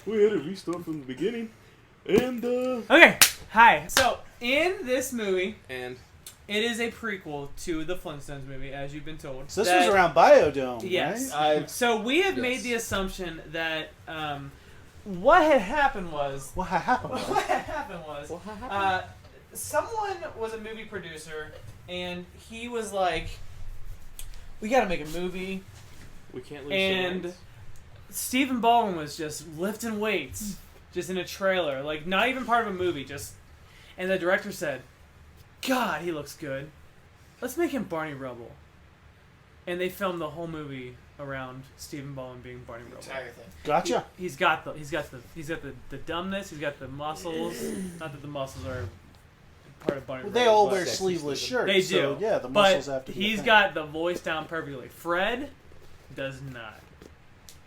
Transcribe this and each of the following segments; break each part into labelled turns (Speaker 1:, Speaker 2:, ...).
Speaker 1: We had to restart from the beginning. And,
Speaker 2: Okay, hi. So, in this movie,
Speaker 3: And
Speaker 2: it is a prequel to the Flintstones movie, as you've been told.
Speaker 4: So this was around Biodome,
Speaker 2: Yes.
Speaker 4: right?
Speaker 2: So we have made the assumption that what had happened was...
Speaker 4: What happened?
Speaker 2: What had happened was... someone was a movie producer, and he was like, we gotta make a movie.
Speaker 1: we can't lose
Speaker 2: And Stephen Baldwin was just lifting weights, just in a trailer, like not even part of a movie, just. And the director said, "God, he looks good. Let's make him Barney Rubble." And they filmed the whole movie around Stephen Baldwin being Barney Rubble.
Speaker 5: Entire thing.
Speaker 4: Gotcha.
Speaker 2: He's got the dumbness. He's got the muscles. Not that the muscles are part of Barney Rubble.
Speaker 4: They all
Speaker 2: but
Speaker 4: wear sleeveless shirts.
Speaker 2: They do.
Speaker 4: So, yeah, the
Speaker 2: but
Speaker 4: muscles have to be
Speaker 2: he's
Speaker 4: a thing.
Speaker 2: got the voice down perfectly. Fred does not.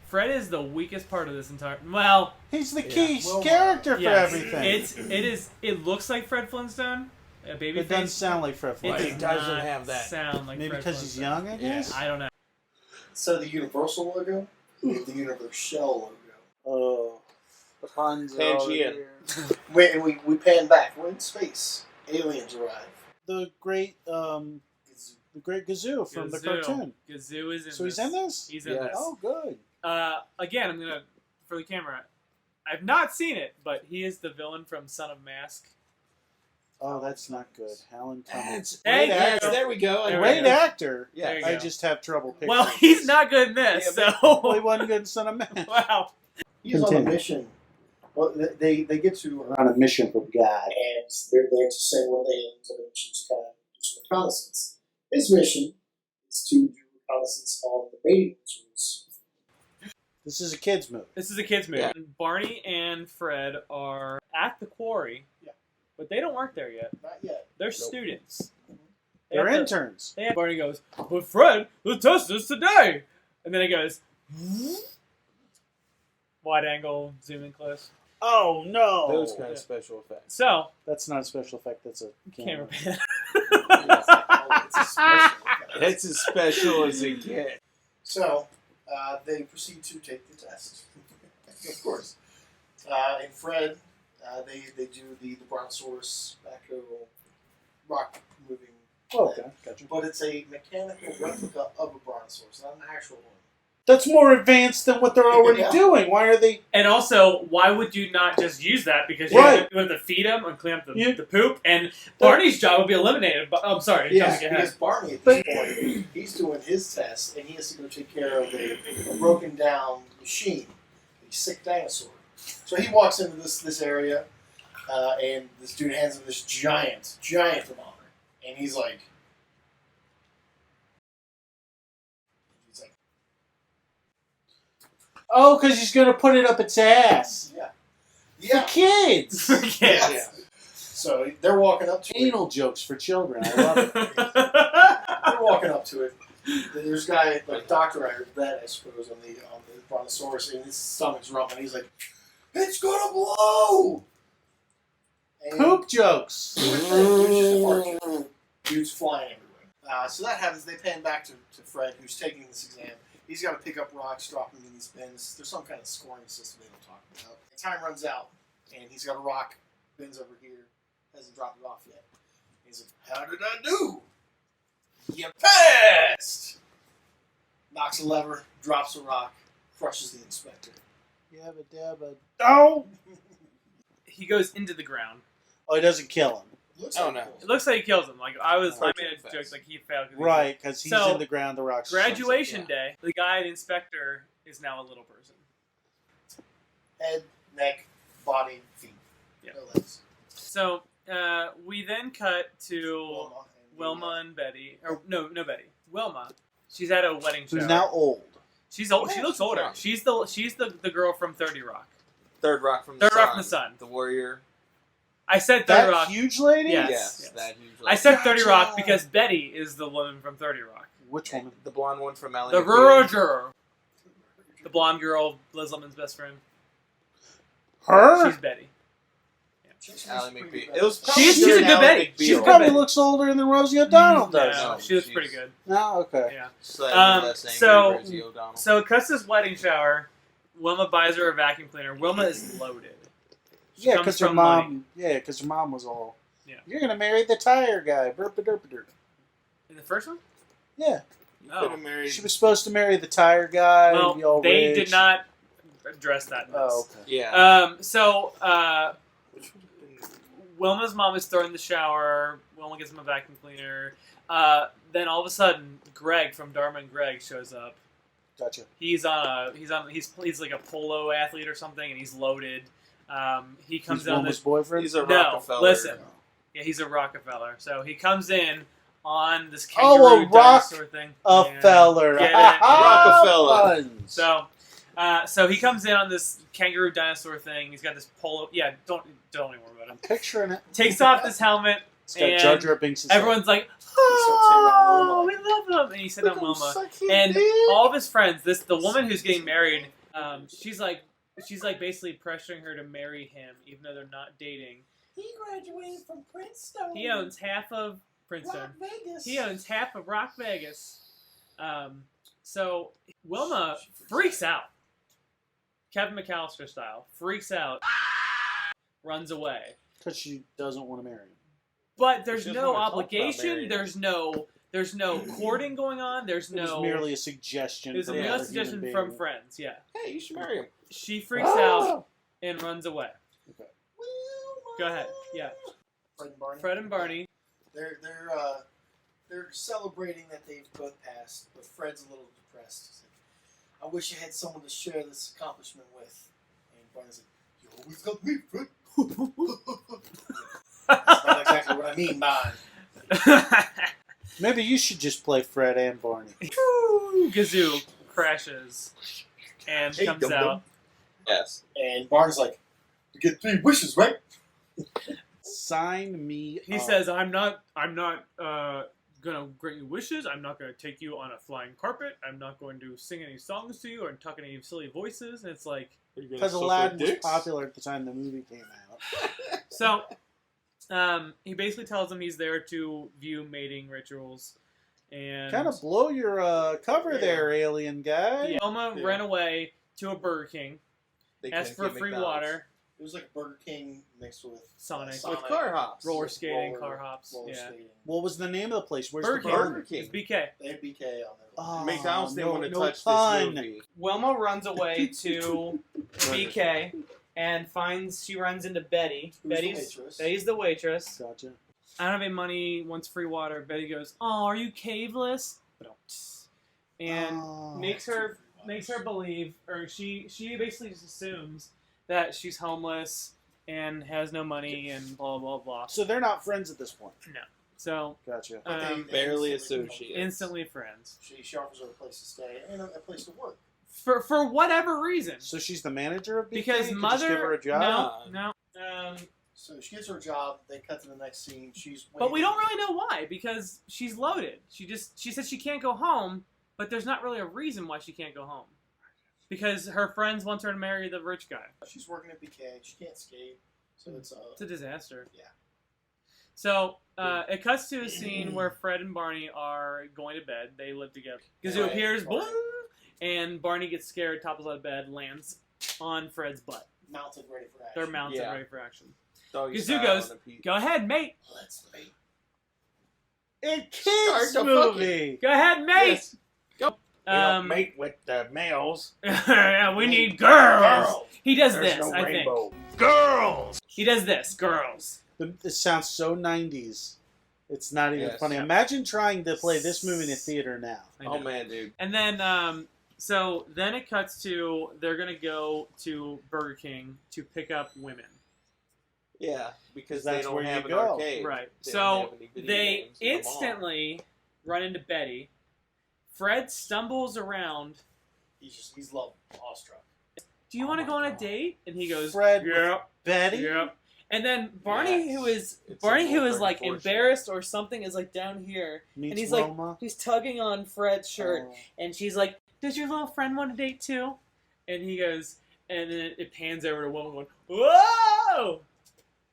Speaker 2: Fred is the weakest part of this entire. Well,
Speaker 4: He's the key
Speaker 5: Well,
Speaker 4: character for
Speaker 2: yes,
Speaker 4: everything.
Speaker 2: It looks like Fred Flintstone, a baby
Speaker 4: It doesn't
Speaker 2: face.
Speaker 4: sound like Fred
Speaker 2: It
Speaker 4: Flintstone.
Speaker 3: He doesn't
Speaker 2: not
Speaker 3: have that.
Speaker 2: sound like
Speaker 4: Maybe
Speaker 2: Fred
Speaker 4: because he's
Speaker 2: Flintstone.
Speaker 4: young, I guess?
Speaker 2: I don't know.
Speaker 5: Instead of the Universal logo, the Universal logo.
Speaker 4: Oh. The puns are all
Speaker 3: Pangean.
Speaker 4: here.
Speaker 5: Wait, and we pan back. We're in space. Aliens arrive.
Speaker 4: The great Gazoo from the cartoon.
Speaker 2: Gazoo is in
Speaker 4: So
Speaker 2: this.
Speaker 4: he's in this?
Speaker 2: He's in
Speaker 3: Yes.
Speaker 2: this.
Speaker 4: Oh, good.
Speaker 2: Again, I'm gonna for the camera. I've not seen it, but he is the villain from Son of Mask.
Speaker 4: Oh, that's not good. Alan Cumming.
Speaker 2: Hey,
Speaker 4: Great
Speaker 2: there
Speaker 4: actor.
Speaker 3: There we go.
Speaker 2: There we
Speaker 4: Great
Speaker 2: go.
Speaker 4: actor.
Speaker 3: Yeah.
Speaker 2: There you
Speaker 4: I
Speaker 2: go.
Speaker 4: just have trouble picking.
Speaker 2: Well, he's not good in this,
Speaker 3: Yeah,
Speaker 4: Well, he
Speaker 2: so
Speaker 4: wasn't good in Son of Man.
Speaker 2: wow.
Speaker 5: He's on a
Speaker 4: Continue.
Speaker 5: mission. Well, they get to
Speaker 4: On a mission from God.
Speaker 5: and they're there to send one aliens on a mission to kind of do some reconnaissance. His mission is to do reconnaissance on the mating roots.
Speaker 4: This is a kid's movie.
Speaker 2: This is a kids' movie.
Speaker 3: Yeah.
Speaker 2: Barney and Fred are at the quarry, but they don't work there yet.
Speaker 5: Not yet.
Speaker 2: They're students. They
Speaker 4: They're
Speaker 2: have to-
Speaker 4: interns.
Speaker 2: Barney goes, "But Fred, the test is today," and then it goes, wide angle zoom in close.
Speaker 4: Oh, no.
Speaker 3: Those kind of special effects.
Speaker 2: So
Speaker 4: That's not a special effect. That's a
Speaker 2: camera
Speaker 4: camera.
Speaker 2: pan.
Speaker 5: It's a special effect.
Speaker 3: It's as special as it gets.
Speaker 5: So, they proceed to take the test. Of course. And Fred, they do the Brontosaurus backhoe rock moving.
Speaker 4: Oh, okay. Gotcha.
Speaker 5: But it's a mechanical replica of a Brontosaurus, not an actual one.
Speaker 4: That's more advanced than what they're already
Speaker 5: Yeah.
Speaker 4: doing. Why are they...
Speaker 2: And also, why would you not just use that? Because
Speaker 4: Right.
Speaker 2: you have to feed them and clean up the,
Speaker 4: You-
Speaker 2: the poop, and Barney's job would be eliminated. But I'm sorry,
Speaker 5: Yes,
Speaker 2: jumping ahead.
Speaker 5: because Barney at this point, he's doing his test, and he has to go take care of a broken down machine, a sick dinosaur. So he walks into this area, and this dude hands him this giant thermometer, and he's like,
Speaker 4: Oh, because he's going to put it up its ass.
Speaker 5: yeah,
Speaker 4: For kids.
Speaker 2: Yeah.
Speaker 5: So they're walking up to it.
Speaker 4: Anal jokes for children. I love it.
Speaker 5: They're walking up to it. There's a guy, like Doctor vet, I suppose, on the Brontosaurus, and his stomach's rumbling. He's like, "It's gonna blow!" And
Speaker 4: Poop jokes.
Speaker 5: dudes flying everywhere. So that happens. They pan back to Fred, who's taking this exam. He's got to pick up rocks, drop them in these bins. There's some kind of scoring system they don't talk about. And time runs out, and he's got a rock. Bins over here. Hasn't dropped it off yet. He's like, "How did I do?" "You passed!" Knocks a lever, drops a rock, crushes the inspector.
Speaker 4: Yabba dabba. Oh!
Speaker 2: He goes into the ground.
Speaker 4: Oh, he doesn't kill him.
Speaker 5: Looks
Speaker 3: Oh,
Speaker 5: like
Speaker 3: no.
Speaker 5: it kills
Speaker 2: It looks like he kills him. Like I made a
Speaker 3: Fast.
Speaker 2: joke like he failed. 'cause he-
Speaker 4: Right, because he's
Speaker 2: So,
Speaker 4: in the ground, the rocks.
Speaker 2: Graduation
Speaker 3: Yeah.
Speaker 2: day. The guy, the inspector, is now a little person.
Speaker 5: him. Head, neck, body, feet.
Speaker 2: Yeah.
Speaker 5: No legs.
Speaker 2: So we then cut to
Speaker 5: Wilma
Speaker 2: Wilma and Betty. Or no Betty. Wilma. She's at a wedding shower.
Speaker 4: Who's now old.
Speaker 2: She's old.
Speaker 3: Yeah,
Speaker 2: She looks
Speaker 3: she's
Speaker 2: older.
Speaker 3: young.
Speaker 2: She's the girl from 30 Rock.
Speaker 3: Third Rock from the
Speaker 2: Third
Speaker 3: Sun.
Speaker 2: Rock from the Sun.
Speaker 3: The Warrior.
Speaker 2: I said 30
Speaker 4: That
Speaker 2: Rock.
Speaker 4: huge lady?
Speaker 2: Yes.
Speaker 3: Yes, that usually.
Speaker 2: I said 30 Rock
Speaker 4: Gotcha.
Speaker 2: because Betty is the woman from 30 Rock.
Speaker 4: Which woman?
Speaker 3: The blonde one from Ally
Speaker 2: The
Speaker 3: McBeal.
Speaker 2: rural girl. The blonde girl, Liz Lemon's best friend.
Speaker 4: Her?
Speaker 2: She's Betty.
Speaker 3: Ally
Speaker 5: pretty
Speaker 3: McBeal.
Speaker 5: good.
Speaker 3: It was
Speaker 2: She's a
Speaker 3: during
Speaker 2: good
Speaker 3: Ally
Speaker 2: Betty.
Speaker 3: McBeal.
Speaker 4: She
Speaker 2: She's good.
Speaker 4: probably
Speaker 2: Betty.
Speaker 4: looks older than Rosie O'Donnell does.
Speaker 2: No,
Speaker 3: No,
Speaker 2: she looks
Speaker 3: she's-
Speaker 2: pretty good.
Speaker 4: No, okay.
Speaker 2: Yeah.
Speaker 3: Slightly less angry
Speaker 2: so-
Speaker 3: Rosie O'Donnell.
Speaker 2: So it cuts this wedding shower. Wilma buys her a vacuum cleaner. Wilma is loaded. She
Speaker 4: Yeah,
Speaker 2: comes
Speaker 4: because her
Speaker 2: from
Speaker 4: mom.
Speaker 2: money.
Speaker 4: Yeah, because her mom was all.
Speaker 2: Yeah.
Speaker 4: You're gonna marry the tire guy. Burp-a-derp-a-derp.
Speaker 2: In the first one?
Speaker 4: Yeah,
Speaker 2: Oh.
Speaker 3: Could've married.
Speaker 4: she was supposed to marry the tire guy.
Speaker 2: Well,
Speaker 4: and be all
Speaker 2: they
Speaker 4: rich.
Speaker 2: did not address that in this.
Speaker 4: Oh, okay.
Speaker 3: Yeah.
Speaker 2: So, Wilma's mom is throwing the shower. Wilma gives him a vacuum cleaner. Then all of a sudden, Greg from Dharma and Greg shows up.
Speaker 4: Gotcha.
Speaker 2: He's like a polo athlete or something, and he's loaded. He comes
Speaker 4: He's
Speaker 2: in on
Speaker 4: Wilma's
Speaker 2: this.
Speaker 4: boyfriend.
Speaker 3: He's a
Speaker 2: No,
Speaker 3: Rockefeller.
Speaker 2: listen. Yeah, he's a Rockefeller. So he comes in on this
Speaker 4: Oh,
Speaker 2: kangaroo
Speaker 4: a rock-
Speaker 2: dinosaur thing.
Speaker 4: A
Speaker 2: Yeah.
Speaker 4: feller.
Speaker 2: Get it?
Speaker 3: Rockefeller.
Speaker 4: Puns.
Speaker 2: So he comes in on this kangaroo dinosaur thing. He's got this polo. Yeah, don't even worry about
Speaker 4: I'm
Speaker 2: it.
Speaker 4: picturing it.
Speaker 2: Takes off this helmet.
Speaker 4: It's got
Speaker 2: And
Speaker 4: Jar Jar Binks'
Speaker 2: Everyone's like,
Speaker 5: starts hitting on
Speaker 2: "Oh,
Speaker 5: Wilma.
Speaker 2: we love him!" And he said on Wilma.
Speaker 4: Suck his
Speaker 2: And
Speaker 4: dick.
Speaker 2: all of his friends, the woman who's getting married, she's like basically pressuring her to marry him, even though they're not dating.
Speaker 5: He graduated from Flintstones.
Speaker 2: He owns half of Princeton.
Speaker 5: Rock Vegas.
Speaker 2: He owns half of Rock Vegas. So Wilma freaks out. Kevin McAllister style. Freaks out. Runs away.
Speaker 4: Because she doesn't want to marry him.
Speaker 2: But there's
Speaker 3: She doesn't
Speaker 2: no
Speaker 3: wanna talk about
Speaker 2: obligation.
Speaker 3: marrying him.
Speaker 2: There's no courting going on. There's
Speaker 4: It was
Speaker 2: no.
Speaker 4: merely a suggestion.
Speaker 2: It was a
Speaker 4: from
Speaker 2: mere
Speaker 4: another
Speaker 2: suggestion
Speaker 4: human
Speaker 2: from
Speaker 4: being.
Speaker 2: friends. Yeah.
Speaker 3: Hey, you should marry him.
Speaker 2: She freaks out and runs away.
Speaker 5: Wilma.
Speaker 2: Go ahead. Yeah.
Speaker 5: Fred and Barney.
Speaker 2: Fred and Barney.
Speaker 5: They're celebrating that they've both passed, but Fred's a little depressed. He's like, I wish I had someone to share this accomplishment with. And Barney's like, you always got me, Fred. That's not exactly what I mean by
Speaker 4: Maybe you should just play Fred and Barney.
Speaker 2: Gazoo crashes and
Speaker 3: Hey,
Speaker 2: comes
Speaker 3: dum-dum.
Speaker 2: out.
Speaker 3: Yes.
Speaker 5: And Barney's like, you get 3 wishes, right?
Speaker 4: Sign me
Speaker 2: He
Speaker 4: up.
Speaker 2: says, "I'm not gonna grant you wishes. I'm not gonna take you on a flying carpet. I'm not going to sing any songs to you or talk any silly voices." And it's like,
Speaker 4: Because Aladdin was popular at the time the movie came out.
Speaker 2: so. He basically tells him he's there to view mating rituals, and
Speaker 4: Kind of blow your cover there, alien guy.
Speaker 2: yeah, Wilma
Speaker 3: Yeah.
Speaker 2: ran away to a Burger King,
Speaker 3: They
Speaker 2: asked
Speaker 3: couldn't
Speaker 2: for
Speaker 3: get
Speaker 2: free
Speaker 3: McDonald's.
Speaker 2: water,
Speaker 5: It was like Burger King mixed with
Speaker 2: Sonic.
Speaker 3: With car hops.
Speaker 2: roller skating, car hops.
Speaker 5: roller
Speaker 2: Yeah,
Speaker 5: skating.
Speaker 4: What was the name of the place? Where's
Speaker 2: Burger
Speaker 4: the
Speaker 2: King.
Speaker 4: burger?
Speaker 3: Burger King.
Speaker 2: It's BK.
Speaker 5: They had BK on there.
Speaker 4: Oh,
Speaker 3: McDonald's didn't want to
Speaker 4: no
Speaker 3: touch
Speaker 4: pun.
Speaker 3: this movie.
Speaker 2: Wilma runs away to BK and she runs into Betty.
Speaker 5: Who's the waitress?
Speaker 2: Betty's the waitress.
Speaker 4: Gotcha.
Speaker 2: I don't have any money, wants free water. Betty goes, "Oh, are you caveless?" And
Speaker 4: Oh.
Speaker 2: makes her believe, or she basically just assumes that she's homeless and has no money and blah blah blah.
Speaker 4: So they're not friends at this point.
Speaker 2: So
Speaker 4: Gotcha.
Speaker 5: But
Speaker 2: um,
Speaker 3: Barely
Speaker 5: instantly
Speaker 3: associates.
Speaker 2: instantly friends
Speaker 5: She offers her a place to stay and a place to work.
Speaker 2: for whatever reason.
Speaker 4: So she's the manager of BK?
Speaker 2: Because
Speaker 4: You could
Speaker 2: mother,
Speaker 4: just give her a job?
Speaker 2: no.
Speaker 5: So she gets her job. They cut to the next scene. She's
Speaker 2: But we
Speaker 5: waiting.
Speaker 2: don't really know why, because she's loaded. She says she can't go home, but there's not really a reason why she can't go home. Because her friends want her to marry the rich guy.
Speaker 5: She's working at BK. She can't skate, so it's
Speaker 2: It's a disaster.
Speaker 5: Yeah.
Speaker 2: So it cuts to a scene where Fred and Barney are going to bed. They live together. Gazoo
Speaker 5: Right.
Speaker 2: appears, boom, and Barney gets scared, topples out of bed, lands on Fred's butt.
Speaker 5: mounted, ready for action.
Speaker 2: They're mounted,
Speaker 3: Yeah.
Speaker 2: ready for action.
Speaker 3: Doggy
Speaker 2: Gazoo
Speaker 3: style
Speaker 2: goes,
Speaker 3: on a piece.
Speaker 2: "Go ahead, mate.
Speaker 5: Let's wait.
Speaker 4: It
Speaker 3: Start
Speaker 4: kids
Speaker 3: the
Speaker 4: movie.
Speaker 2: Go ahead, mate."
Speaker 3: Yes. Go.
Speaker 1: mate with the males.
Speaker 2: Yeah, we need girls.
Speaker 5: Girl.
Speaker 2: He does
Speaker 1: There's
Speaker 2: this,
Speaker 1: no
Speaker 2: I
Speaker 1: rainbow.
Speaker 2: think.
Speaker 1: Girls.
Speaker 2: He does this, girls.
Speaker 4: It sounds so 90s. It's not even
Speaker 3: Yes.
Speaker 4: funny. Imagine trying to play this movie in a theater now.
Speaker 2: I
Speaker 3: Oh
Speaker 2: know.
Speaker 3: man, dude.
Speaker 2: And then, so then it cuts to they're gonna go to Burger King to pick up women.
Speaker 3: Yeah, because
Speaker 4: That's
Speaker 3: they don't
Speaker 4: where you
Speaker 3: have an
Speaker 4: go.
Speaker 3: arcade.
Speaker 2: Right.
Speaker 3: They don't
Speaker 2: So
Speaker 3: have any video
Speaker 2: they
Speaker 3: games in the mall.
Speaker 2: instantly run into Betty. Fred stumbles around.
Speaker 5: He's awestruck.
Speaker 2: Do you want to go on a date? And he goes,
Speaker 4: Fred with
Speaker 2: "Yep,
Speaker 4: Betty?
Speaker 2: yep." And then Barney,
Speaker 3: Yes.
Speaker 2: who is
Speaker 3: It's
Speaker 2: Barney,
Speaker 3: a
Speaker 2: who
Speaker 3: more
Speaker 2: is like
Speaker 3: proportion.
Speaker 2: embarrassed or something, is like down here,
Speaker 4: Meets
Speaker 2: and he's like
Speaker 4: Roma.
Speaker 2: he's tugging on Fred's shirt,
Speaker 4: Oh.
Speaker 2: and she's like, "Does your little friend want a date too?" And he goes, and then it pans over to a woman going, "Whoa!"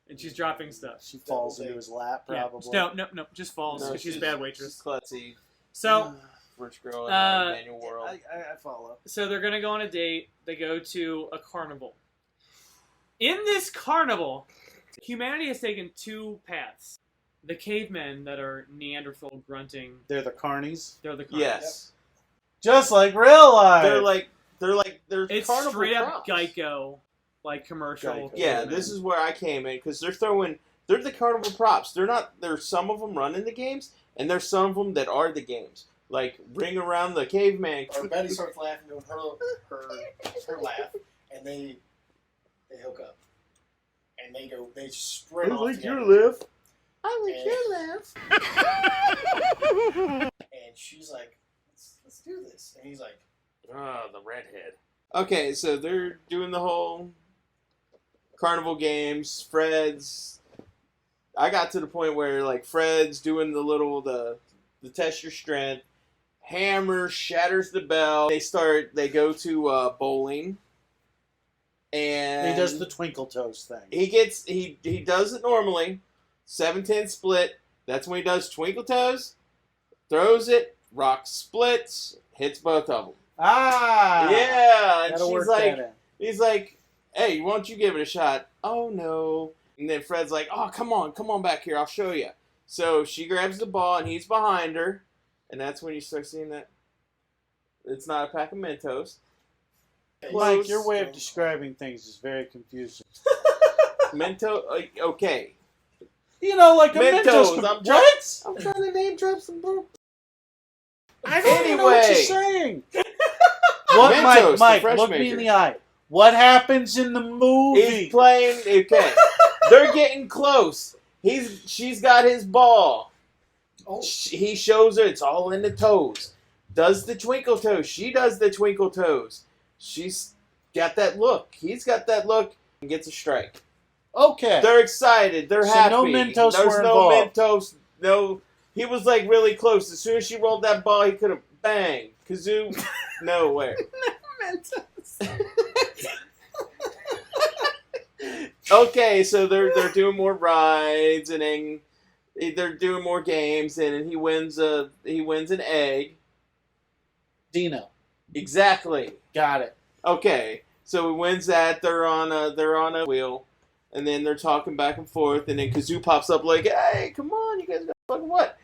Speaker 2: And she's dropping stuff.
Speaker 4: She falls into his lap,
Speaker 2: Yeah.
Speaker 4: probably.
Speaker 2: No, just falls
Speaker 3: No,
Speaker 2: because she's a bad waitress.
Speaker 3: She's klutzy.
Speaker 2: So
Speaker 3: rich girl in
Speaker 2: Uh,
Speaker 3: the manual world.
Speaker 4: I follow.
Speaker 2: So they're gonna go on a date. They go to a carnival. In this carnival, humanity has taken two paths. The cavemen that are Neanderthal grunting.
Speaker 4: They're the carnies.
Speaker 2: They're the carnivals.
Speaker 3: Yes.
Speaker 4: Just like real life.
Speaker 3: They're
Speaker 2: It's
Speaker 3: carnival
Speaker 2: straight up
Speaker 3: props.
Speaker 2: Geico, like commercial.
Speaker 4: Geico.
Speaker 3: Yeah, this is where I came in because they're the carnival props. There's some of them running the games, and there's some of them that are the games. Like Ring Around the Caveman.
Speaker 5: Or Betty starts laughing, doing her laugh, and they hook up, and they sprint off together.
Speaker 3: laugh.
Speaker 5: I like your laugh. And she's like, let's do this. And he's like,
Speaker 3: Oh, the redhead. Okay, so they're doing the whole carnival games. Fred's. I got to the point where like Fred's doing the test your strength. Hammer shatters the bell. They go to bowling. And
Speaker 4: He does the twinkle toes thing.
Speaker 3: he does it normally. 7-10 split. That's when he does twinkle toes. Throws it. Rock splits. Hits both of them.
Speaker 4: Ah!
Speaker 3: Yeah, and
Speaker 4: That'll
Speaker 3: she's
Speaker 4: work
Speaker 3: like,
Speaker 4: that in.
Speaker 3: he's like, hey, why don't you give it a shot? Oh no. And then Fred's like, oh, come on back here, I'll show you. So she grabs the ball and he's behind her, and that's when you start seeing that it's not a pack of Mentos.
Speaker 4: Mike, your way of describing things is very confusing.
Speaker 3: Okay.
Speaker 4: You know, like a
Speaker 3: Mentos.
Speaker 4: Mentos. What?
Speaker 3: I'm trying to name drop some bro.
Speaker 4: I don't even know what you're
Speaker 3: Anyway.
Speaker 4: saying. What,
Speaker 3: Mentos, the
Speaker 4: Mike,
Speaker 3: fresh
Speaker 4: look me
Speaker 3: maker.
Speaker 4: in the eye. What happens in the movie?
Speaker 3: He's playing. Okay, they're getting close. She's got his ball.
Speaker 5: oh,
Speaker 3: He shows her it's all in the toes. Does the twinkle toes. She does the twinkle toes. She's got that look. He's got that look and gets a strike.
Speaker 4: Okay.
Speaker 3: They're excited. They're
Speaker 4: So
Speaker 3: happy.
Speaker 4: no Mentos
Speaker 3: There's
Speaker 4: were
Speaker 3: no
Speaker 4: involved.
Speaker 3: Mentos. No. He was like really close. As soon as she rolled that ball, he could have bang. Kazoo, nowhere. Okay, so they're doing more rides and then they're doing more games and he wins an egg.
Speaker 4: Dino.
Speaker 3: Exactly.
Speaker 4: Got it.
Speaker 3: Okay, so he wins that. They're on a wheel, and then they're talking back and forth, and then Kazoo pops up like, "Hey, come on, you guys got fucking what?"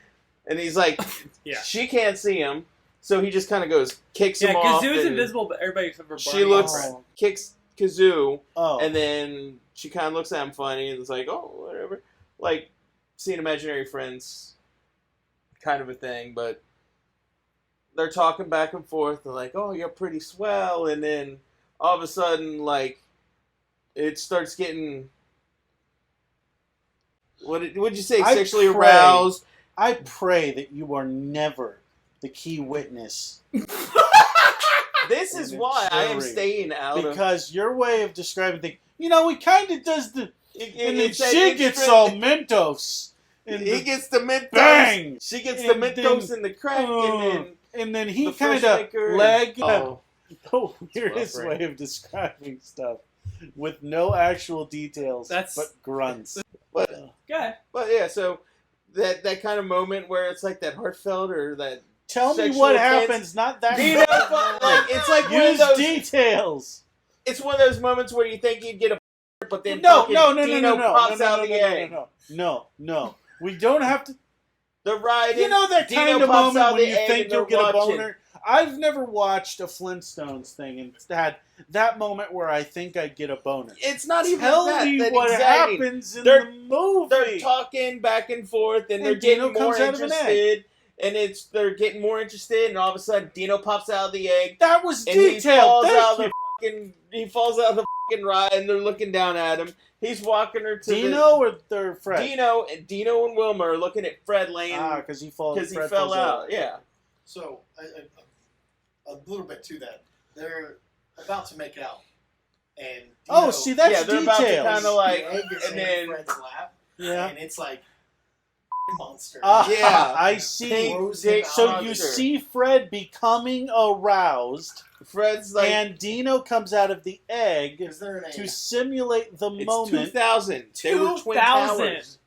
Speaker 3: And he's like,
Speaker 2: Yeah.
Speaker 3: She can't see him, so he just kind of goes, kicks
Speaker 2: Yeah,
Speaker 3: him off.
Speaker 2: Kazoo's
Speaker 3: and
Speaker 2: invisible, but everybody except for
Speaker 3: She
Speaker 2: Barney.
Speaker 3: looks,
Speaker 4: Oh.
Speaker 3: kicks Kazoo,
Speaker 4: Oh.
Speaker 3: and then she kind of looks at him funny, and is like, "Oh, whatever," like seeing imaginary friends, kind of a thing, but. They're talking back and forth. They're like, "Oh, you're pretty swell," and then all of a sudden, like, it starts getting. Would you say?
Speaker 4: I
Speaker 3: Sexually
Speaker 4: pray.
Speaker 3: aroused.
Speaker 4: I pray that you are never the key witness.
Speaker 3: This is
Speaker 4: in
Speaker 3: why I am
Speaker 4: jury.
Speaker 3: staying out of.
Speaker 4: Because your way of describing things, he kind of does the. And then
Speaker 3: it's that
Speaker 4: she gets
Speaker 3: extra-
Speaker 4: all Mentos. And
Speaker 3: He gets the Mentos.
Speaker 4: bang!
Speaker 3: She gets the
Speaker 4: And
Speaker 3: Mentos
Speaker 4: then-
Speaker 3: in the crack,
Speaker 4: and then he
Speaker 3: the fresh
Speaker 4: kind of
Speaker 3: maker
Speaker 4: leg.
Speaker 3: Oh,
Speaker 4: The weirdest
Speaker 3: rough,
Speaker 4: way
Speaker 3: right?
Speaker 4: of describing stuff with no actual details
Speaker 2: That's-
Speaker 4: but grunts.
Speaker 3: but
Speaker 2: Good.
Speaker 3: yeah, so that kind of moment where it's like that heartfelt or that.
Speaker 4: Tell me
Speaker 3: Sexual
Speaker 4: what
Speaker 3: tense-
Speaker 4: happens, not that.
Speaker 3: You know, like it's like one of
Speaker 4: Use
Speaker 3: those.
Speaker 4: details.
Speaker 3: It's one of those moments where you think you'd get a, but then
Speaker 4: No,
Speaker 3: fucking
Speaker 4: no,
Speaker 3: Dino pops out the egg.
Speaker 4: No. We don't have to.
Speaker 3: The ride.
Speaker 4: You know that
Speaker 3: Dino
Speaker 4: kind of
Speaker 3: pops
Speaker 4: moment
Speaker 3: out
Speaker 4: when
Speaker 3: the
Speaker 4: you
Speaker 3: egg
Speaker 4: think
Speaker 3: and
Speaker 4: you'll
Speaker 3: they're
Speaker 4: get a
Speaker 3: watching.
Speaker 4: boner? I've never watched a Flintstones thing and had that moment where I think I'd get a boner.
Speaker 3: It's not even
Speaker 4: Tell
Speaker 3: that.
Speaker 4: me
Speaker 3: that
Speaker 4: what
Speaker 3: exciting.
Speaker 4: happens in
Speaker 3: They're-
Speaker 4: the movie.
Speaker 3: They're talking back and forth, and they're
Speaker 4: And Dino
Speaker 3: getting more
Speaker 4: comes out of an egg.
Speaker 3: interested. And they're getting more interested, and all of a sudden Dino pops out of the egg,
Speaker 4: That was
Speaker 3: and he
Speaker 4: detailed.
Speaker 3: falls out
Speaker 4: Thank
Speaker 3: of he falls out of the fucking ride, and they're looking down at him. He's walking her to
Speaker 4: Dino or their friend?
Speaker 3: Dino and Wilma are looking at Fred laying
Speaker 4: Because he falls.
Speaker 3: because he
Speaker 4: Fred
Speaker 3: fell
Speaker 4: falls
Speaker 3: out. Yeah.
Speaker 5: so a little bit to that. They're about to make out, and
Speaker 4: Oh, see, that's
Speaker 3: Yeah, they're about to
Speaker 4: details.
Speaker 3: kinda like-
Speaker 5: the egg is
Speaker 3: and
Speaker 5: in
Speaker 3: then-
Speaker 5: Fred's lap,
Speaker 4: Yeah.
Speaker 5: and it's like monster.
Speaker 3: Yeah.
Speaker 4: I see.
Speaker 5: Throws
Speaker 3: They-
Speaker 5: him
Speaker 4: So
Speaker 5: out.
Speaker 4: you
Speaker 3: Monster.
Speaker 4: see Fred becoming aroused,
Speaker 3: Fred's like
Speaker 4: and Dino comes out of the egg
Speaker 5: Is there an
Speaker 4: to
Speaker 5: egg?
Speaker 4: simulate the
Speaker 3: it's
Speaker 4: moment.
Speaker 3: 2000. They were twin
Speaker 2: 2000.
Speaker 3: towers.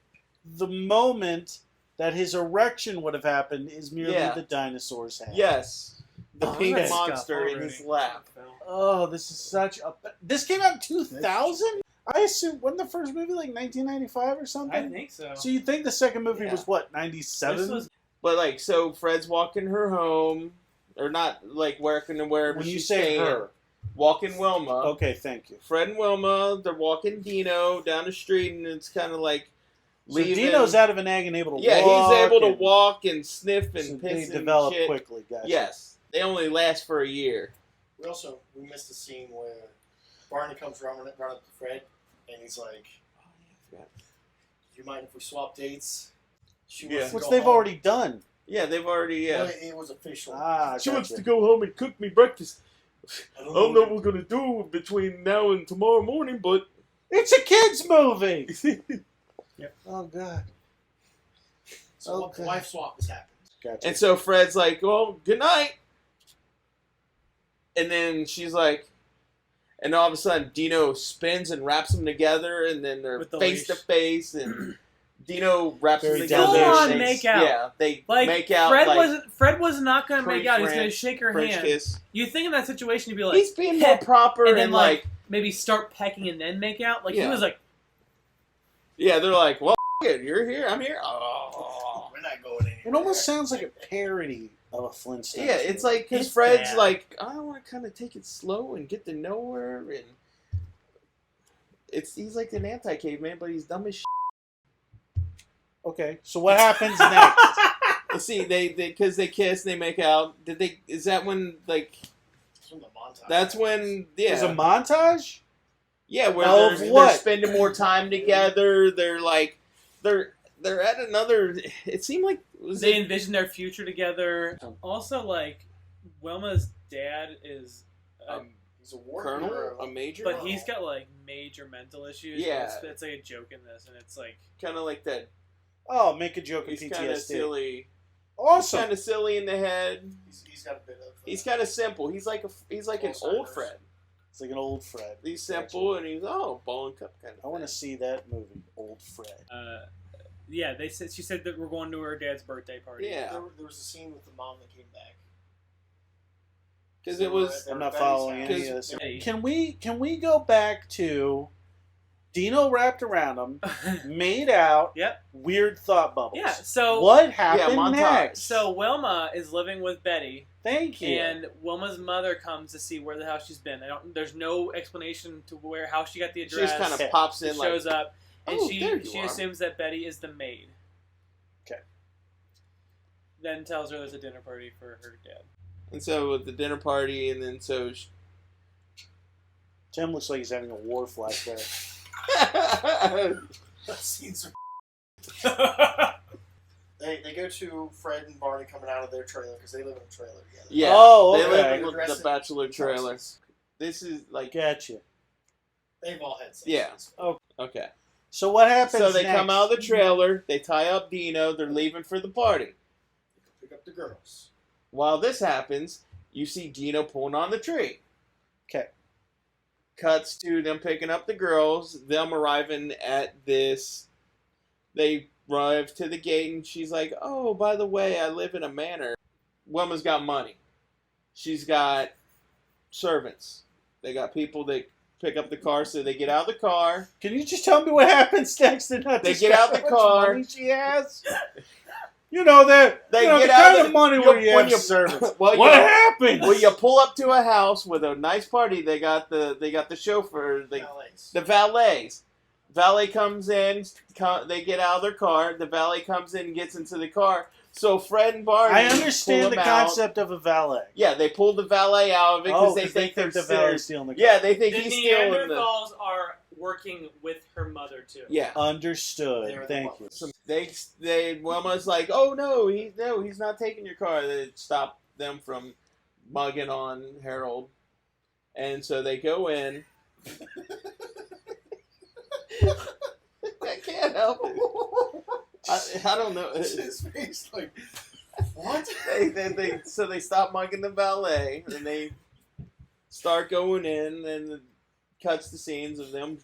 Speaker 4: The moment that his erection would have happened is merely
Speaker 3: Yeah.
Speaker 4: the dinosaur's head.
Speaker 3: Yes. The
Speaker 2: Oh,
Speaker 3: pink
Speaker 2: that's
Speaker 3: monster
Speaker 2: scuff
Speaker 3: in his
Speaker 2: already.
Speaker 3: lap.
Speaker 4: Oh, this is such a... This came out in 2000? I assume... Wasn't the first movie like 1995 or something?
Speaker 2: I think so.
Speaker 4: So you think the second movie
Speaker 3: Yeah.
Speaker 4: was what,
Speaker 2: This
Speaker 4: 97?
Speaker 2: was
Speaker 3: But like, so Fred's walking her home, or not like working to wherever
Speaker 4: When you
Speaker 3: she's
Speaker 4: say
Speaker 3: staying.
Speaker 4: her.
Speaker 3: Walking Wilma.
Speaker 4: Okay, thank you.
Speaker 3: Fred and Wilma, they're walking Dino down the street, and it's kind of like
Speaker 4: So
Speaker 3: leaving.
Speaker 4: Dino's out of an egg and able to
Speaker 3: Yeah,
Speaker 4: walk.
Speaker 3: he's able to
Speaker 4: and-
Speaker 3: walk and sniff and
Speaker 4: So
Speaker 3: piss
Speaker 4: they
Speaker 3: and
Speaker 4: develop
Speaker 3: shit.
Speaker 4: quickly, guys.
Speaker 3: Yes, they only last for a year.
Speaker 5: We missed a scene where Barney comes running up to Fred, and he's like, "Do you mind if we swap dates?" She
Speaker 3: Yeah.
Speaker 5: wants to
Speaker 4: Which
Speaker 5: go
Speaker 4: they've
Speaker 5: home.
Speaker 4: already done.
Speaker 3: Yeah, they've already.
Speaker 5: Well, it was official.
Speaker 3: She wants
Speaker 4: gotcha.
Speaker 3: to go home and cook me breakfast.
Speaker 5: I
Speaker 3: I
Speaker 5: don't
Speaker 3: don't know what we're gonna do between now and tomorrow morning, but
Speaker 4: It's a kid's movie!
Speaker 2: Yep.
Speaker 4: Oh, God.
Speaker 5: So
Speaker 4: Okay.
Speaker 5: the wife swap has happened.
Speaker 4: Gotcha.
Speaker 3: and so Fred's like, "Well, good night," and then she's like, and all of a sudden Dino spins and wraps them together, and then they're
Speaker 2: With the
Speaker 3: face to
Speaker 2: leash.
Speaker 3: face, and Dino wraps them
Speaker 4: Very
Speaker 3: together.
Speaker 4: down there
Speaker 3: and
Speaker 2: Full-on
Speaker 3: they-
Speaker 2: make out.
Speaker 3: Yeah, they
Speaker 2: like
Speaker 3: make out.
Speaker 2: Fred was not gonna make out. He was gonna
Speaker 3: French-
Speaker 2: shake her
Speaker 3: French
Speaker 2: hand.
Speaker 3: kiss.
Speaker 2: You think in that situation you'd be like,
Speaker 3: He's being more
Speaker 2: peck,
Speaker 3: proper
Speaker 2: and
Speaker 3: and,
Speaker 2: then
Speaker 3: like,
Speaker 2: maybe start pecking and then make out. Like he
Speaker 3: Yeah.
Speaker 2: was like,
Speaker 3: yeah, they're like, well, it, you're here, I'm here. Oh.
Speaker 5: We're not going anywhere.
Speaker 4: It almost sounds like a parody of a Flintstones.
Speaker 3: Yeah, it's like because
Speaker 2: It's
Speaker 3: Fred's
Speaker 2: bad.
Speaker 3: like, I want to kind of take it slow and get to know her, and he's like an anti-caveman, but he's dumb as shit.
Speaker 4: Okay, so what happens next?
Speaker 3: Let's see, they because they kiss, they make out. Is that when like?
Speaker 5: It's from the montage.
Speaker 3: That's when
Speaker 4: There's a
Speaker 3: yeah,
Speaker 4: montage?
Speaker 3: yeah, where
Speaker 4: Of
Speaker 3: they're
Speaker 4: what?
Speaker 3: spending more time together. They're like, they're at another. It seemed like
Speaker 2: they envision their future together. Also, like Wilma's dad is,
Speaker 5: He's a war
Speaker 3: colonel,
Speaker 5: hero.
Speaker 3: a major,
Speaker 2: but he's got like major mental issues.
Speaker 3: Yeah.
Speaker 2: It's like a joke in this, and it's like
Speaker 3: kind of like that.
Speaker 4: Oh, make a joke of
Speaker 3: He's kind of
Speaker 4: PTSD.
Speaker 3: silly.
Speaker 4: Awesome.
Speaker 3: Kind of silly in the head.
Speaker 5: He's got a bit of.
Speaker 3: He's kind of simple. He's like an old
Speaker 5: Alzheimer's.
Speaker 3: Fred.
Speaker 4: It's like an old Fred.
Speaker 3: He's simple and he's ball and cup kind of.
Speaker 4: I want to see that movie, Old Fred.
Speaker 2: yeah. She said that we're going to her dad's birthday party.
Speaker 3: Yeah,
Speaker 5: There was a scene with the mom that came back.
Speaker 3: because it was.
Speaker 4: I'm not
Speaker 5: Betty's
Speaker 4: following
Speaker 5: house.
Speaker 4: any of this.
Speaker 2: Betty.
Speaker 4: Can we go back to Dino wrapped around him, made out,
Speaker 2: Yep.
Speaker 4: weird thought bubbles?
Speaker 2: Yeah. So
Speaker 4: What happened
Speaker 3: montage.
Speaker 4: next?
Speaker 2: So Wilma is living with Betty,
Speaker 4: Thank you.
Speaker 2: and Wilma's mother comes to see where the hell she's been. There's no explanation to how she got the
Speaker 3: She
Speaker 2: address.
Speaker 3: just kind
Speaker 4: Okay.
Speaker 3: of pops in
Speaker 2: It
Speaker 3: like.
Speaker 2: shows up, and
Speaker 3: "Oh,
Speaker 2: she
Speaker 3: there you are."
Speaker 2: assumes that Betty is the maid.
Speaker 4: Okay.
Speaker 2: Then tells her there's a dinner party for her dad.
Speaker 3: And so at the dinner party, and then so.
Speaker 4: Tim looks like he's having a war flashback.
Speaker 5: That scene's. They go to Fred and Barney coming out of their trailer because they live in a trailer together.
Speaker 3: Yeah.
Speaker 4: Oh,
Speaker 3: They
Speaker 4: okay.
Speaker 3: live in the bachelor trailer. This is like.
Speaker 4: Gotcha.
Speaker 5: They've all had sex.
Speaker 3: Yeah.
Speaker 4: Oh.
Speaker 3: Okay.
Speaker 4: So what happens
Speaker 3: So they
Speaker 4: next?
Speaker 3: come out of the trailer. They tie up Dino. They're leaving for the party.
Speaker 5: Pick up the girls.
Speaker 3: While this happens, you see Dino pulling on the tree.
Speaker 4: Okay.
Speaker 3: Cuts to them picking up the girls, them arriving at this. They arrive to the gate, and she's like, "Oh, by the way, I live in a manor." Wilma's got money. She's got servants. They got people that pick up the car, so they get out of the car.
Speaker 4: Can you just tell me what happens next and not
Speaker 3: They
Speaker 4: just
Speaker 3: get out the
Speaker 4: how much
Speaker 3: car.
Speaker 4: money she has? You know that
Speaker 3: They
Speaker 4: the
Speaker 3: get out
Speaker 4: kind
Speaker 3: of
Speaker 4: of money where you
Speaker 3: when
Speaker 4: have servants.
Speaker 3: Well,
Speaker 4: What
Speaker 3: you,
Speaker 4: happens?
Speaker 3: well, you pull up to a house with a nice party. They got the chauffeur.
Speaker 5: Valets.
Speaker 3: The valets. Valet comes in. They get out of their car. The valet comes in and gets into the car. So Fred and Barney.
Speaker 4: I understand
Speaker 3: pull
Speaker 4: the
Speaker 3: them out.
Speaker 4: concept of a valet.
Speaker 3: Yeah, they pull the valet out of it because
Speaker 4: Oh,
Speaker 3: they think they're
Speaker 4: the
Speaker 3: stealing.
Speaker 4: valet's stealing the car.
Speaker 3: Yeah, they think
Speaker 2: The
Speaker 3: he's stealing the.
Speaker 2: Neanderthals are working with her mother too.
Speaker 3: Yeah.
Speaker 4: Understood.
Speaker 5: They're the
Speaker 4: Thank you.
Speaker 5: butlers.
Speaker 3: So they Wilma's like, oh no, he's not taking your car. They stop them from mugging on Harold, and so they go in. I can't help it. I don't know.
Speaker 5: His face like what?
Speaker 3: So they stop mugging the valet, and they start going in, and it cuts the scenes of them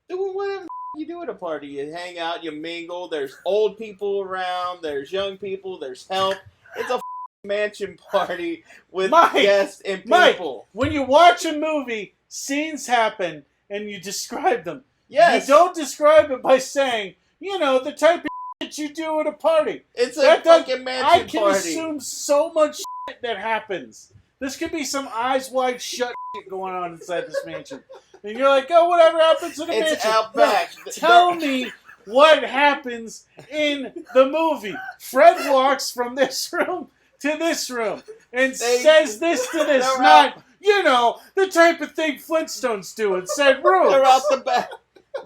Speaker 3: doing whatever you do at a party? You hang out, you mingle. There's old people around. There's young people. There's help. It's a mansion party with guests and people.
Speaker 4: When you watch a movie, scenes happen, and you describe them.
Speaker 3: Yes.
Speaker 4: You don't describe it by saying, the type of shit you do at a party.
Speaker 3: It's a fucking mansion
Speaker 4: I can
Speaker 3: party.
Speaker 4: assume so much shit that happens. This could be some eyes wide shut shit going on inside this mansion. And you're like, oh, whatever happens in the mansion.
Speaker 3: It's out back.
Speaker 4: No, tell me what happens in the movie. Fred walks from this room to this room and says this to this, not, the type of thing Flintstones do in said room.
Speaker 3: They're out the back.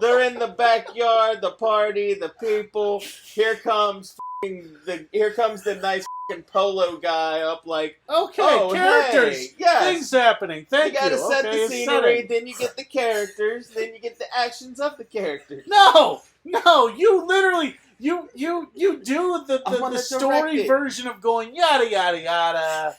Speaker 3: They're in the backyard, the party, the people. Here comes the nice polo guy up like,
Speaker 4: okay, characters,
Speaker 3: hey, yes.
Speaker 4: Things happening. Thank you.
Speaker 3: You gotta set the scenery,
Speaker 4: setting.
Speaker 3: then you get the characters, then you get the actions of the characters.
Speaker 4: No, you literally you do the story version of going yada yada yada.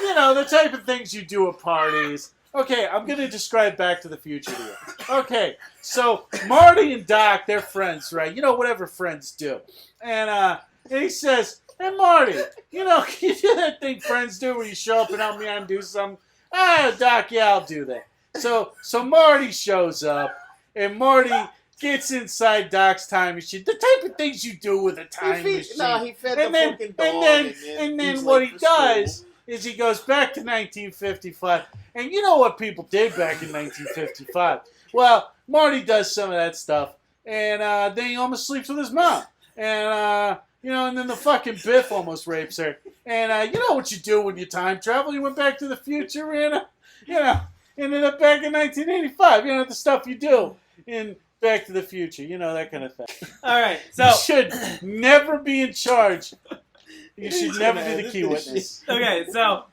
Speaker 4: The type of things you do at parties. Okay, I'm going to describe Back to the Future to you. Okay, so Marty and Doc, they're friends, right? Whatever friends do. And he says, hey, Marty, can you do that thing friends do where you show up and help me out and do something? Doc, yeah, I'll do that. So Marty shows up, and Marty gets inside Doc's time machine. The type of things you do with a time machine.
Speaker 3: No, he fed the fucking dog.
Speaker 4: And then what he does is he goes back to 1955. And you know what people did back in 1955? Well, Marty does some of that stuff. And then he almost sleeps with his mom. And, and then the fucking Biff almost rapes her. And you know what you do when you time travel? You went back to the future and, ended up back in 1985. The stuff you do in Back to the Future. That kind of thing.
Speaker 2: All right, so
Speaker 4: you should never be in charge. You should never be the key witness.
Speaker 2: Okay, so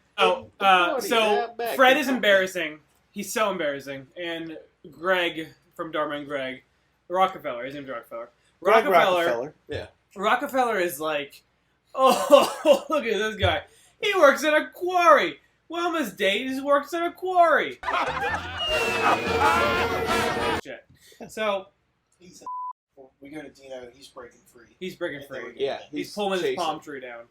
Speaker 2: Fred is embarrassing. He's so embarrassing. And Greg from Dharma and Greg, Rockefeller, his name's Rockefeller.
Speaker 4: Rockefeller.
Speaker 3: Yeah.
Speaker 2: Rockefeller is like, oh, look at this guy. He works at a quarry. Wilma's date works at a quarry. Shit. So
Speaker 5: we go to Dino. He's breaking free.
Speaker 2: He's breaking free.
Speaker 3: Yeah,
Speaker 2: he's pulling his palm tree down.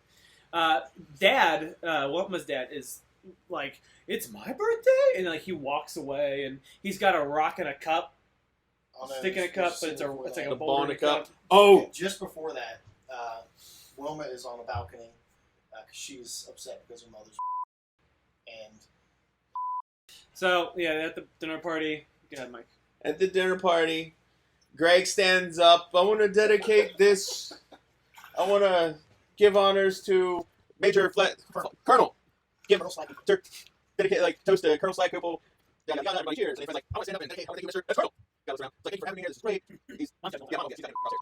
Speaker 2: Dad, Wilma's dad is like, it's my birthday, and like he walks away, and he's got a rock in a cup, stick in a cup, but it's like a bowl in a cup.
Speaker 3: Oh,
Speaker 5: just before that, Wilma is on a balcony because she's upset because her mother's and.
Speaker 2: So yeah, at the dinner party. Go ahead, Mike.
Speaker 3: At the dinner party, Greg stands up. I want to dedicate this. I want to give honors to Colonel. Dedicate, toast to Colonel Slagkoople. Yeah, got everybody cheers. And he's like, I want to stand up and dedicate. I want to thank you, Mr. Colonel. Got us around. Like, thank you for having me here. This is great. All of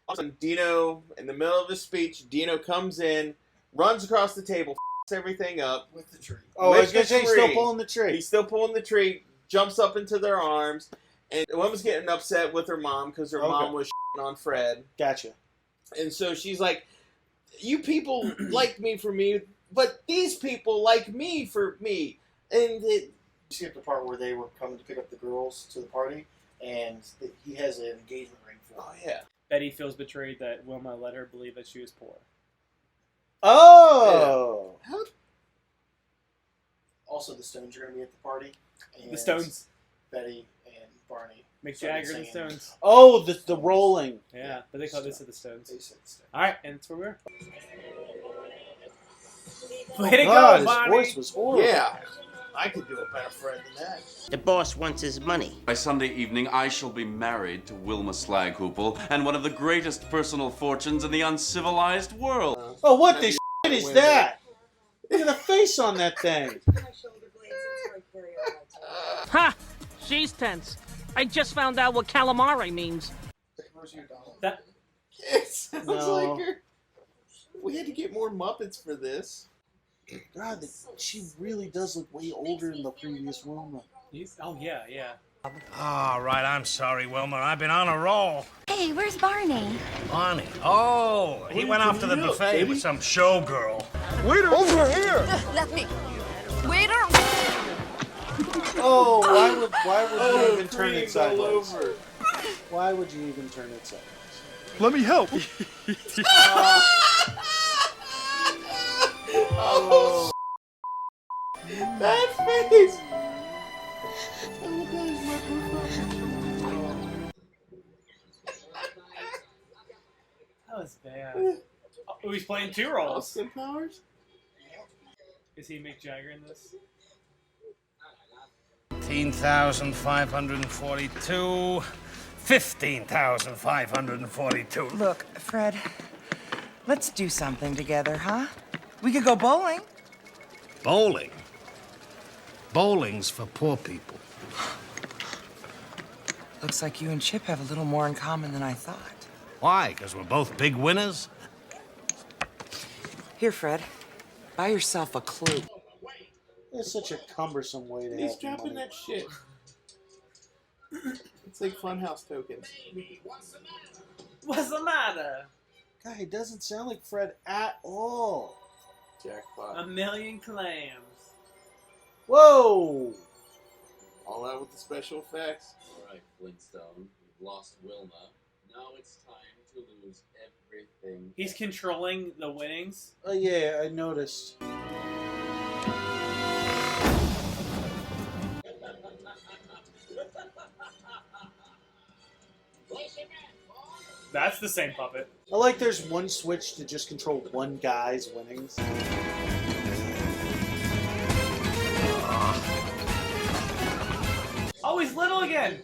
Speaker 3: a sudden, Dino, in the middle of his speech, Dino comes in, runs across the table, everything up.
Speaker 5: With the tree.
Speaker 4: Oh, I was going to say he's still pulling the tree.
Speaker 3: He's still pulling the tree, jumps up into their arms, and Wilma's getting upset with her mom because her mom was shitting on Fred.
Speaker 4: Gotcha.
Speaker 3: And so she's like, you people like me for me, but these people like me for me. And
Speaker 5: you skip the part where they were coming to pick up the girls to the party, and he has an engagement ring for them.
Speaker 3: Oh, yeah.
Speaker 2: Betty feels betrayed that Wilma let her believe that she was poor.
Speaker 4: Oh!
Speaker 3: Yeah.
Speaker 5: Also, the Stones are going to be at the party. And
Speaker 2: The Stones.
Speaker 5: Betty and Barney.
Speaker 2: Mick Jagger and the Stones.
Speaker 4: Oh, the rolling.
Speaker 2: Yeah, but they call this the Stones.
Speaker 5: They said the Stones.
Speaker 2: All right, and that's where we are. Way to
Speaker 4: God,
Speaker 2: go,
Speaker 4: his
Speaker 2: Bonnie.
Speaker 4: voice was horrible.
Speaker 3: Yeah. I could do a better Fred than that.
Speaker 6: The boss wants his money.
Speaker 7: By Sunday evening, I shall be married to Wilma Slagkoople and one of the greatest personal fortunes in the uncivilized world.
Speaker 4: Oh, what the shit is that? Look at the face on that thing.
Speaker 8: Ha! She's tense. I just found out what calamari means.
Speaker 2: That
Speaker 3: It sounds
Speaker 4: No.
Speaker 3: like her. We had to get more Muppets for this.
Speaker 4: God, she really does look way older than the previous Wilma.
Speaker 2: oh yeah, yeah.
Speaker 9: All right, I'm sorry, Wilma. I've been on a roll.
Speaker 10: Hey, where's Barney?
Speaker 9: Barney. Oh, he went off to the buffet with some showgirl. Waiter, over here!
Speaker 10: Let me. Waiter!
Speaker 4: Oh, why would he even turn it
Speaker 3: all
Speaker 4: sideways?
Speaker 3: over.
Speaker 4: Why would you even turn it sideways?
Speaker 9: Let me help.
Speaker 3: Oh, that face!
Speaker 2: That was bad. Oh, he's playing two roles.
Speaker 3: Austin Powers?
Speaker 2: Is he Mick Jagger in this?
Speaker 9: 15,542. 15,542.
Speaker 11: Look, Fred, let's do something together, huh? We could go bowling.
Speaker 9: Bowling? Bowling's for poor people.
Speaker 11: Looks like you and Chip have a little more in common than I thought.
Speaker 9: Why? Because we're both big winners?
Speaker 11: Here, Fred, buy yourself a clue.
Speaker 4: It's such a cumbersome way to
Speaker 3: He's
Speaker 4: have your
Speaker 3: dropping
Speaker 4: money.
Speaker 3: that shit. It's like Funhouse tokens.
Speaker 2: What's the matter?
Speaker 4: God, he doesn't sound like Fred at all.
Speaker 3: Jackpot.
Speaker 2: A million clams.
Speaker 4: Whoa!
Speaker 3: All out with the special effects.
Speaker 12: Alright, Flintstone, you've lost Wilma. Now it's time to lose everything.
Speaker 2: He's controlling the winnings.
Speaker 4: Oh yeah, I noticed.
Speaker 2: That's the same puppet.
Speaker 4: I like there's one switch to just control one guy's winnings.
Speaker 2: Oh, he's little again.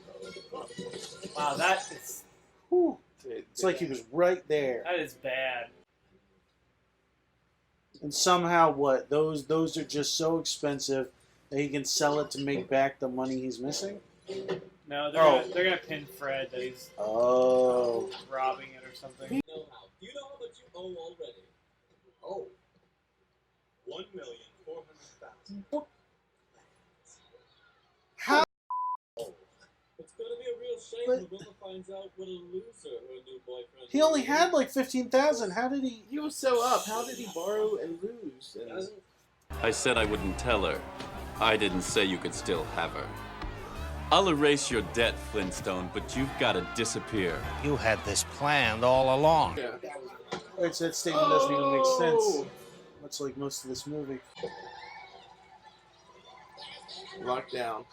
Speaker 2: Wow, that is
Speaker 4: Whew. It's like he was right there.
Speaker 2: that is bad.
Speaker 4: And somehow, what? Those are just so expensive that he can sell it to make back the money he's missing?
Speaker 2: No,
Speaker 4: Oh.
Speaker 2: they're gonna pin Fred that he's
Speaker 4: Oh.
Speaker 2: robbing it or something.
Speaker 12: You know how? You know how much you owe already? Oh. 1,400,000.
Speaker 4: How?
Speaker 12: It's gonna be a real shame
Speaker 4: But-
Speaker 12: when Wilma finds out what a loser her new boyfriend
Speaker 4: He only
Speaker 12: is.
Speaker 4: had like 15,000. How did he?
Speaker 3: He was so up. How did he borrow and lose? And
Speaker 7: I said I wouldn't tell her. I didn't say you could still have her. I'll erase your debt, Flintstone, but you've got to disappear.
Speaker 9: You had this planned all along.
Speaker 3: yeah.
Speaker 4: Wait, so that statement doesn't even make sense. Much like most of this movie.
Speaker 3: Locked down.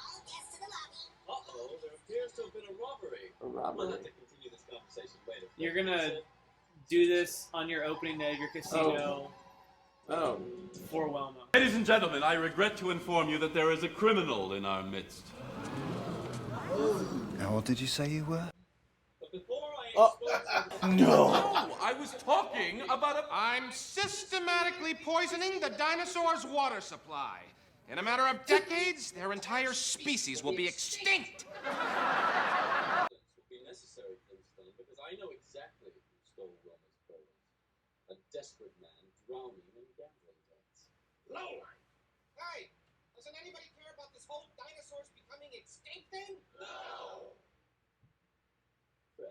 Speaker 12: Uh-oh, there appears to have been a robbery.
Speaker 3: A
Speaker 12: We'll
Speaker 3: robbery.
Speaker 12: have to continue this conversation later.
Speaker 2: You're gonna do this on your opening day of your casino
Speaker 3: Oh.
Speaker 2: for Wilma.
Speaker 7: Ladies and gentlemen, I regret to inform you that there is a criminal in our midst.
Speaker 13: How old did you say you were?
Speaker 12: But before I
Speaker 4: Oh. No.
Speaker 7: I was talking about a...
Speaker 14: I'm systematically poisoning the dinosaurs' water supply. In a matter of decades, their entire species will be extinct.
Speaker 12: would be necessary, Flintstone, because I know exactly who stole Wilma's pearls. A desperate man drowning in gambling debts.
Speaker 14: Lowlife. Hey, doesn't anybody care about this whole dinosaurs becoming extinct thing? No.
Speaker 12: Fred.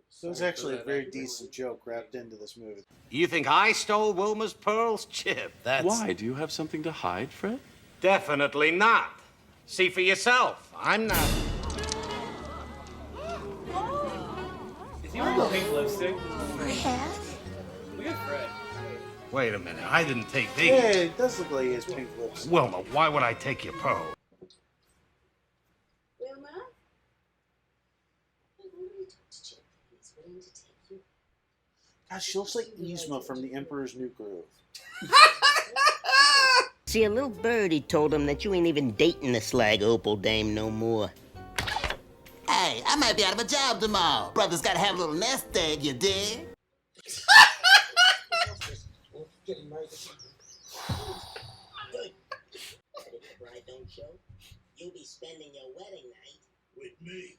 Speaker 4: So it's actually a very decent joke wrapped into this movie.
Speaker 9: You think I stole Wilma's pearls? Chip, that's...
Speaker 7: Why? Do you have something to hide, Fred?
Speaker 9: Definitely not. See for yourself. I'm not...
Speaker 2: Is he wearing pink lipstick?
Speaker 10: Fred?
Speaker 2: Look at Fred.
Speaker 9: Wait a minute, I didn't take these.
Speaker 4: Yeah, it does look like he has pink lips.
Speaker 9: Wilma, why would I take your pearl?
Speaker 10: Wilma? I'm going to talk to Chip. He's willing to take you.
Speaker 4: Gosh, she looks like Yzma from The Emperor's New Groove.
Speaker 6: See, a little birdie told him that you ain't even dating the slag opal dame no more.
Speaker 15: Hey, I might be out of a job tomorrow. Brother's gotta have a little nest egg, you dig?
Speaker 6: Getting married to Good. If the bride don't show, you'll be spending your wedding night with me.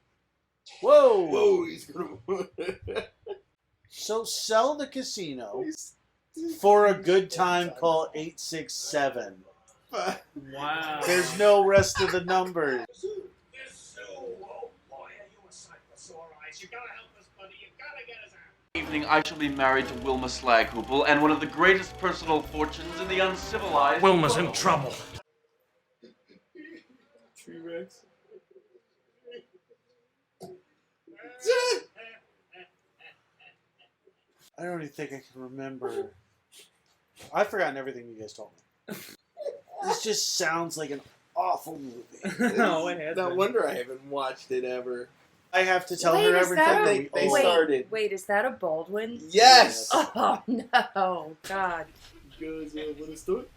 Speaker 4: Whoa!
Speaker 3: Whoa, he's gonna.
Speaker 4: So sell the casino for a good time. Call 867.
Speaker 2: Wow.
Speaker 4: There's no rest of the numbers.
Speaker 7: Evening, I shall be married to Wilma Slaghoople and one of the greatest personal fortunes in the uncivilized
Speaker 9: Wilma's
Speaker 7: world.
Speaker 9: in trouble.
Speaker 3: Tree Rex.
Speaker 4: I don't even think I can remember. I've forgotten everything you guys told me. This just sounds like an awful movie.
Speaker 2: No, it hasn't.
Speaker 3: No wonder I haven't watched it ever.
Speaker 4: I have to tell
Speaker 13: Wait,
Speaker 4: her
Speaker 13: is
Speaker 4: everything.
Speaker 13: that
Speaker 3: They
Speaker 13: wait,
Speaker 3: started.
Speaker 13: Wait, is that a Baldwin?
Speaker 3: Yes.
Speaker 13: Oh no, God.
Speaker 3: You guys want to start?